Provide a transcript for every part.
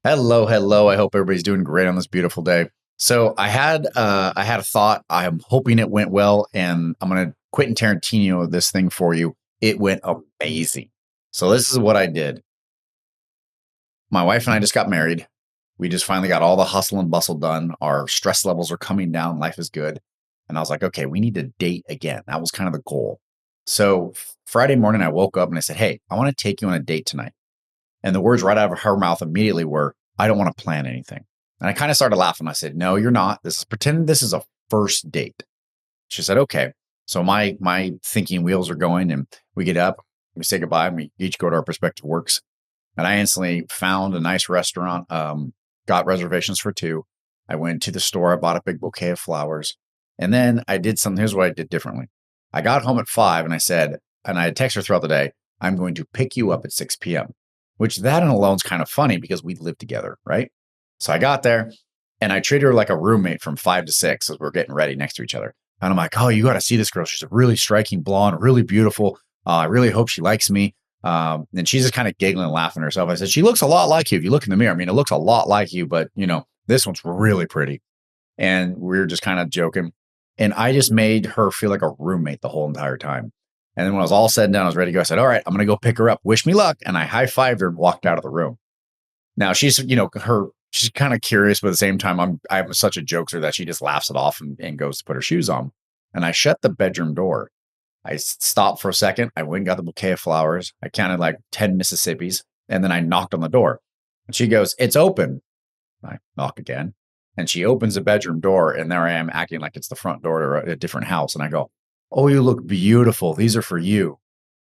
Hello, hello. I hope everybody's doing great on this beautiful day. So I had a thought. I'm hoping it went well, and I'm gonna Quentin Tarantino this thing for you. It went amazing. So this is what I did. My wife and I just got married. We just finally got all the hustle and bustle done. Our stress levels are coming down. Life is good. And I was like, okay, we need to date again. That was kind of the goal. So Friday morning, I woke up and I said, hey, I want to take you on a date tonight. And the words right out of her mouth immediately were, I don't want to plan anything. And I kind of started laughing. I said, no, you're not. This is pretend this is a first date. She said, okay. So my thinking wheels are going and we get up, we say goodbye, and we each go to our respective works. And I instantly found a nice restaurant, got reservations for two. I went to the store, I bought a big bouquet of flowers. And then I did something. Here's what I did differently. I got home at 5 and I said, and I had texted her throughout the day, I'm going to pick you up at 6 p.m., which that in alone is kind of funny because we live together, right? So I got there and I treated her like a roommate from 5 to 6 as we're getting ready next to each other. And I'm like, oh, you got to see this girl. She's a really striking blonde, really beautiful. I really hope she likes me. And she's just kind of giggling and laughing to herself. I said, she looks a lot like you. If you look in the mirror, I mean, it looks a lot like you, but this one's really pretty. And we were just kind of joking. And I just made her feel like a roommate the whole entire time. And then when I was all said and done, I was ready to go. I said, all right, I'm going to go pick her up. Wish me luck. And I high fived her and walked out of the room. Now she's kind of curious, but at the same time, I'm such a jokester that she just laughs it off and goes to put her shoes on. And I shut the bedroom door. I stopped for a second. I went and got the bouquet of flowers. I counted like 10 Mississippis. And then I knocked on the door. And she goes, it's open. I knock again. And she opens the bedroom door. And there I am acting like it's the front door to a different house. And I go, oh, you look beautiful. These are for you.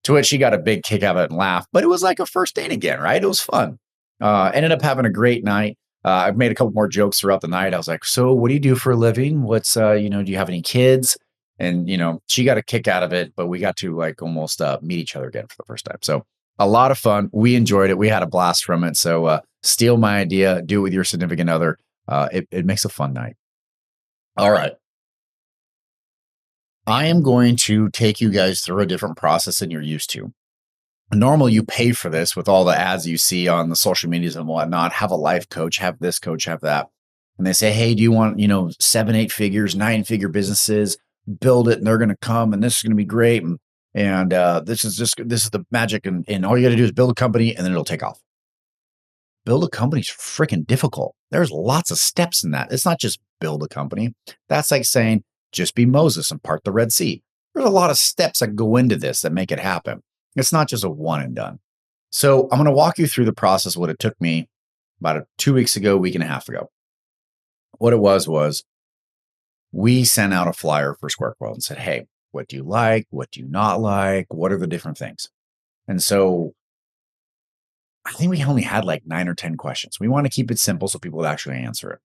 To which she got a big kick out of it and laughed. But it was like a first date again, right? It was fun. Ended up having a great night. I've made a couple more jokes throughout the night. I was like, so what do you do for a living? What's, do you have any kids? And, she got a kick out of it, but we got to like almost meet each other again for the first time. So a lot of fun. We enjoyed it. We had a blast from it. So steal my idea, do it with your significant other. It makes a fun night. All right. I am going to take you guys through a different process than you're used to. Normally, you pay for this with all the ads you see on the social medias and whatnot. Have a life coach, have this coach, have that. And they say, hey, do you want, 7, 8 figures, 9-figure businesses? Build it and they're going to come and this is going to be great. And this is the magic. And all you got to do is build a company and then it'll take off. Build a company is freaking difficult. There's lots of steps in that. It's not just build a company. That's like saying, just be Moses and part the Red Sea. There's a lot of steps that go into this that make it happen. It's not just a one and done. So I'm going to walk you through the process, what it took me about 2 weeks ago, week and a half ago. What it was we sent out a flyer for Square World and said, hey, what do you like? What do you not like? What are the different things? And so I think we only had like 9 or 10 questions. We want to keep it simple so people would actually answer it.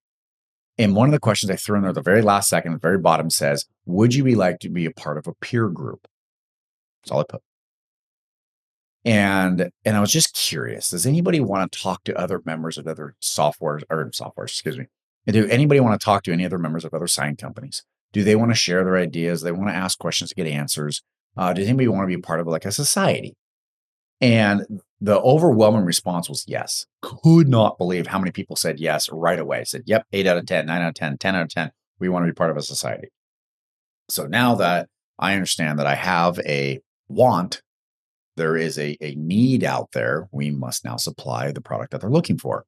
And one of the questions I threw in there at the very last second, at the very bottom says, would you like to be a part of a peer group? That's all I put. And I was just curious, does anybody want to talk to other members of other softwares, excuse me. Do anybody want to talk to any other members of other sign companies? Do they want to share their ideas? They want to ask questions to get answers. Does anybody want to be part of like a society? And the overwhelming response was yes. Could not believe how many people said yes right away. Said, yep, 8 out of 10, 9 out of 10, 10 out of 10. We want to be part of a society. So now that I understand that I have a want, there is a need out there, we must now supply the product that they're looking for.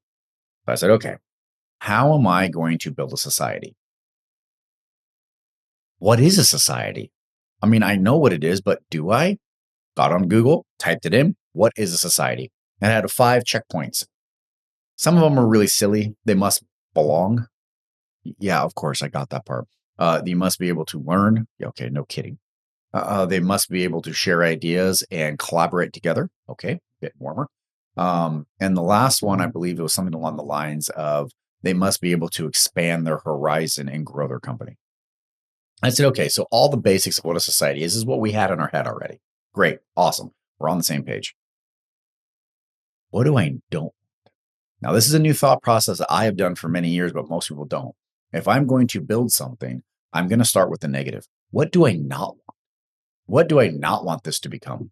So I said, okay, how am I going to build a society? What is a society? I mean, I know what it is, but do I? Got on Google, typed it in. What is a society? And I had 5 checkpoints. Some of them are really silly. They must belong. Yeah, of course, I got that part. You must be able to learn. Yeah, okay, no kidding. They must be able to share ideas and collaborate together. Okay, a bit warmer. And the last one, I believe it was something along the lines of they must be able to expand their horizon and grow their company. I said, okay, so all the basics of what a society is what we had in our head already. Great, awesome. We're on the same page. What do I don't? Now, this is a new thought process that I have done for many years, but most people don't. If I'm going to build something, I'm going to start with the negative. What do I not want? What do I not want this to become?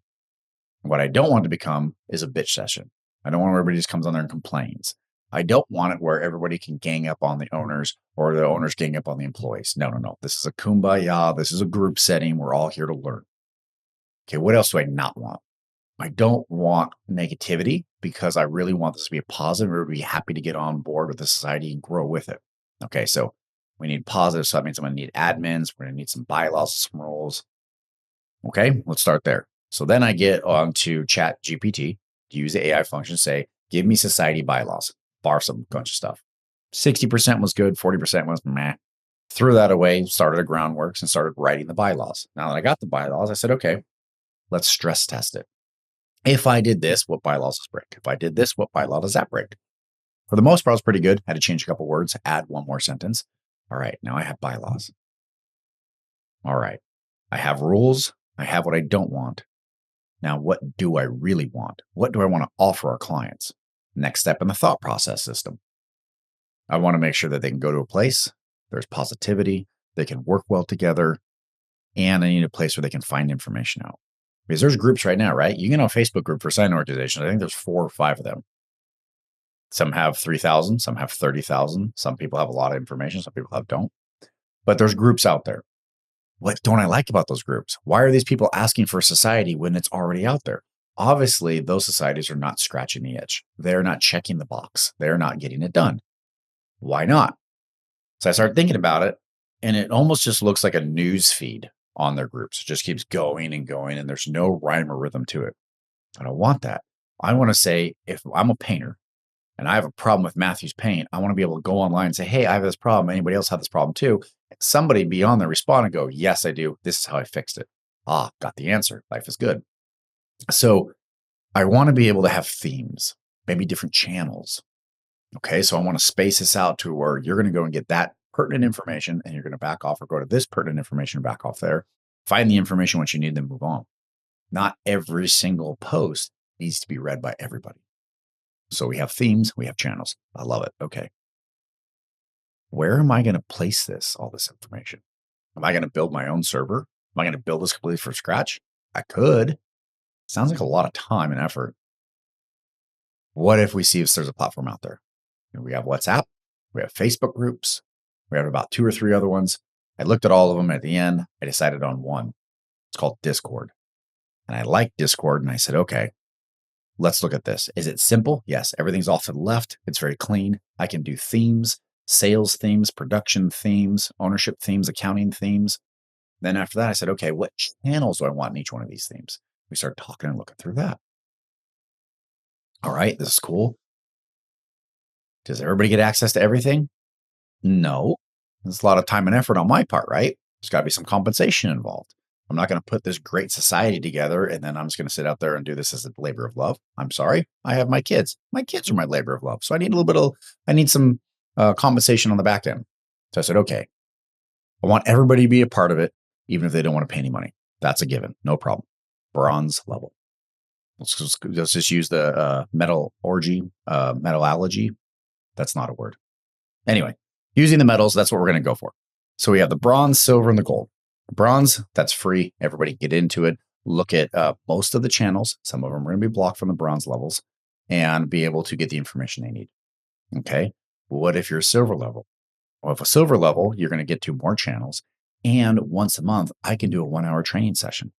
What I don't want to become is a bitch session. I don't want everybody just comes on there and complains. I don't want it where everybody can gang up on the owners or the owners gang up on the employees. No, no, no. This is a kumbaya. This is a group setting. We're all here to learn. Okay, what else do I not want? I don't want negativity because I really want this to be a positive. We're be happy to get on board with the society and grow with it. Okay, so we need positive. So that means I'm going to need admins. We're going to need some bylaws, some rules. Okay, let's start there. So then I get on to Chat GPT, use the AI function, say, give me society bylaws, bar some bunch of stuff. 60% was good, 40% was meh. Threw that away, started a groundworks and started writing the bylaws. Now that I got the bylaws, I said, okay, let's stress test it. If I did this, what bylaws does break? If I did this, what bylaw does that break? For the most part, it was pretty good. Had to change a couple words, add one more sentence. All right, now I have bylaws. All right, I have rules. I have what I don't want. Now, what do I really want? What do I want to offer our clients? Next step in the thought process system. I want to make sure that they can go to a place, there's positivity, they can work well together, and I need a place where they can find information out. Because there's groups right now, right? You can have a Facebook group for sign organizations. I think there's 4 or 5 of them. Some have 3,000, some have 30,000. Some people have a lot of information, some people don't. But there's groups out there. What don't I like about those groups? Why are these people asking for a society when it's already out there? Obviously, those societies are not scratching the itch. They're not checking the box. They're not getting it done. Why not? So I started thinking about it, and it almost just looks like a news feed on their groups. It just keeps going and going, and there's no rhyme or rhythm to it. I don't want that. I want to say, if I'm a painter and I have a problem with Matthew's paint, I want to be able to go online and say, hey, I have this problem. Anybody else have this problem too? Somebody be on there, respond and go, yes, I do. This is how I fixed it. Ah, got the answer. Life is good. So I want to be able to have themes, maybe different channels. Okay, so I want to space this out to where you're going to go and get that pertinent information and you're going to back off or go to this pertinent information and back off there. Find the information once you need, then move on. Not every single post needs to be read by everybody. So we have themes, we have channels. I love it. Okay. Where am I going to place all this information? Am I going to build my own server? Am I going to build this completely from scratch? I could. Sounds like a lot of time and effort. What if we see if there's a platform out there? We have WhatsApp, we have Facebook groups, we have about 2 or 3 other ones. I looked at all of them. At the end, I decided on one. It's called Discord. And I like Discord. And I said, okay, let's look at this. Is it simple? Yes. Everything's off to the left. It's very clean. I can do themes, sales themes, production themes, ownership themes, accounting themes. Then after that, I said, okay, what channels do I want in each one of these themes? We started talking and looking through that. All right, this is cool. Does everybody get access to everything? No. There's a lot of time and effort on my part, right? There's got to be some compensation involved. I'm not going to put this great society together and then I'm just going to sit out there and do this as a labor of love. I'm sorry. I have my kids. My kids are my labor of love. So I need I need some compensation on the back end. So I said, okay, I want everybody to be a part of it, even if they don't want to pay any money. That's a given. No problem. Bronze level. Let's just use the metallurgy. That's not a word. Anyway, using the metals, that's what we're going to go for. So we have the bronze, silver, and the gold. Bronze, that's free. Everybody get into it. Look at most of the channels. Some of them are going to be blocked from the bronze levels and be able to get the information they need. Okay. What if you're a silver level? Well, if a silver level, you're going to get to more channels. And once a month, I can do a 1-hour training session.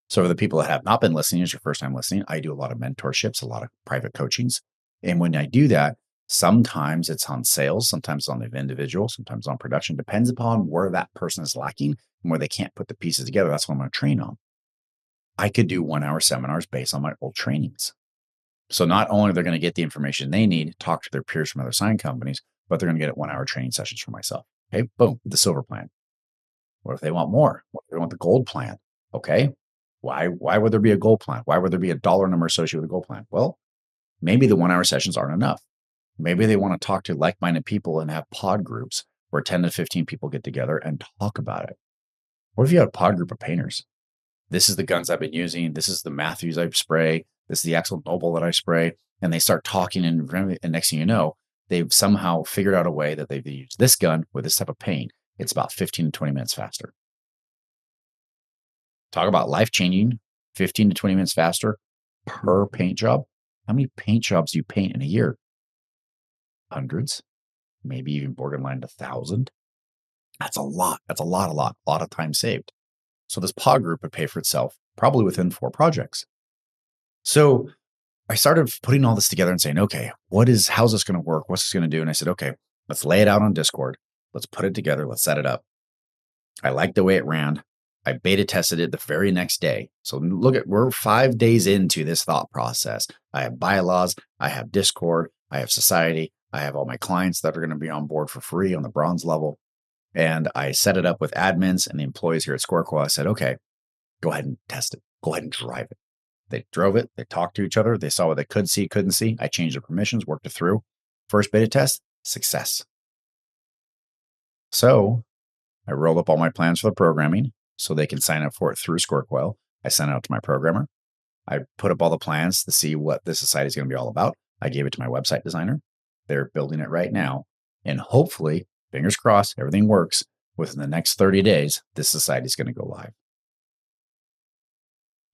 So for the people that have not been listening, it's your first time listening, I do a lot of mentorships, a lot of private coachings. And when I do that, sometimes it's on sales, sometimes on the individual, sometimes on production, depends upon where that person is lacking and where they can't put the pieces together. That's what I'm going to train on. I could do 1-hour seminars based on my old trainings. So not only are they going to get the information they need, talk to their peers from other sign companies, but they're going to get 1-hour training sessions for myself. Okay, boom, the silver plan. What if they want more? What if they want the gold plan? Okay, why would there be a gold plan? Why would there be a dollar number associated with a gold plan? Well, maybe the 1-hour sessions aren't enough. Maybe they want to talk to like-minded people and have pod groups where 10 to 15 people get together and talk about it. What if you have a pod group of painters? This is the guns I've been using. This is the Matthews I spray. This is the actionable that I spray. And they start talking, and next thing you know, they've somehow figured out a way that they've used this gun with this type of paint. It's about 15 to 20 minutes faster. Talk about life-changing, 15 to 20 minutes faster per paint job. How many paint jobs do you paint in a year? hundreds, maybe even borderline 1,000. That's a lot. That's a lot of time saved. So this pod group would pay for itself probably within 4 projects. So I started putting all this together and saying, okay, how's this going to work? What's this going to do? And I said, okay, let's lay it out on Discord. Let's put it together. Let's set it up. I liked the way it ran. I beta tested it the very next day. So we're 5 days into this thought process. I have bylaws. I have Discord. I have society. I have all my clients that are going to be on board for free on the bronze level. And I set it up with admins and the employees here at ScoreQual. I said, okay, go ahead and test it. Go ahead and drive it. They drove it. They talked to each other. They saw what they could see, couldn't see. I changed the permissions, worked it through. First beta test, success. So I rolled up all my plans for the programming so they can sign up for it through ScoreQuel. I sent it out to my programmer. I put up all the plans to see what this society is going to be all about. I gave it to my website designer. They're building it right now. And hopefully, fingers crossed, everything works. Within the next 30 days, this society is going to go live.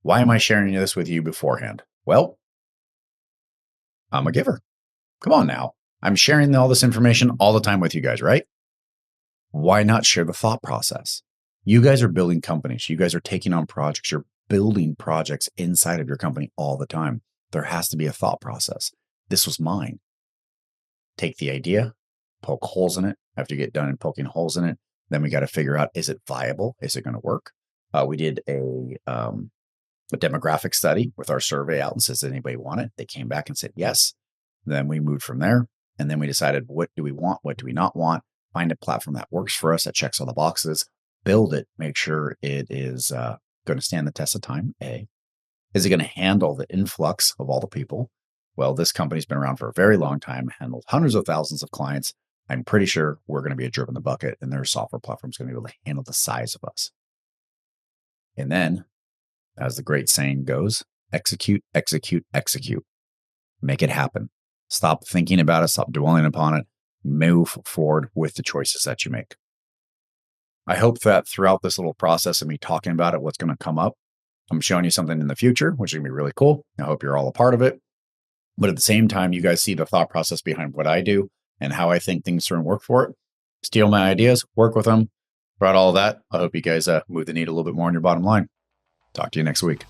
Why am I sharing this with you beforehand? Well, I'm a giver. Come on now. I'm sharing all this information all the time with you guys, right? Why not share the thought process? You guys are building companies. You guys are taking on projects. You're building projects inside of your company all the time. There has to be a thought process. This was mine. Take the idea, poke holes in it. After you get done in poking holes in it, then we got to figure out, is it viable? Is it going to work? We did a demographic study with our survey out and says, does anybody want it? They came back and said yes. Then we moved from there. And then we decided, what do we want? What do we not want? Find a platform that works for us, that checks all the boxes, build it, make sure it is going to stand the test of time. Is it going to handle the influx of all the people? Well, this company's been around for a very long time, handled hundreds of thousands of clients. I'm pretty sure we're going to be a drip in the bucket, and their software platform is going to be able to handle the size of us. And then, as the great saying goes, execute, execute, execute. Make it happen. Stop thinking about it. Stop dwelling upon it. Move forward with the choices that you make. I hope that throughout this little process of me talking about it, what's going to come up, I'm showing you something in the future, which is going to be really cool. I hope you're all a part of it. But at the same time, you guys see the thought process behind what I do and how I think things through and work for it. Steal my ideas, work with them. Throughout all of that, I hope you guys move the needle a little bit more on your bottom line. Talk to you next week.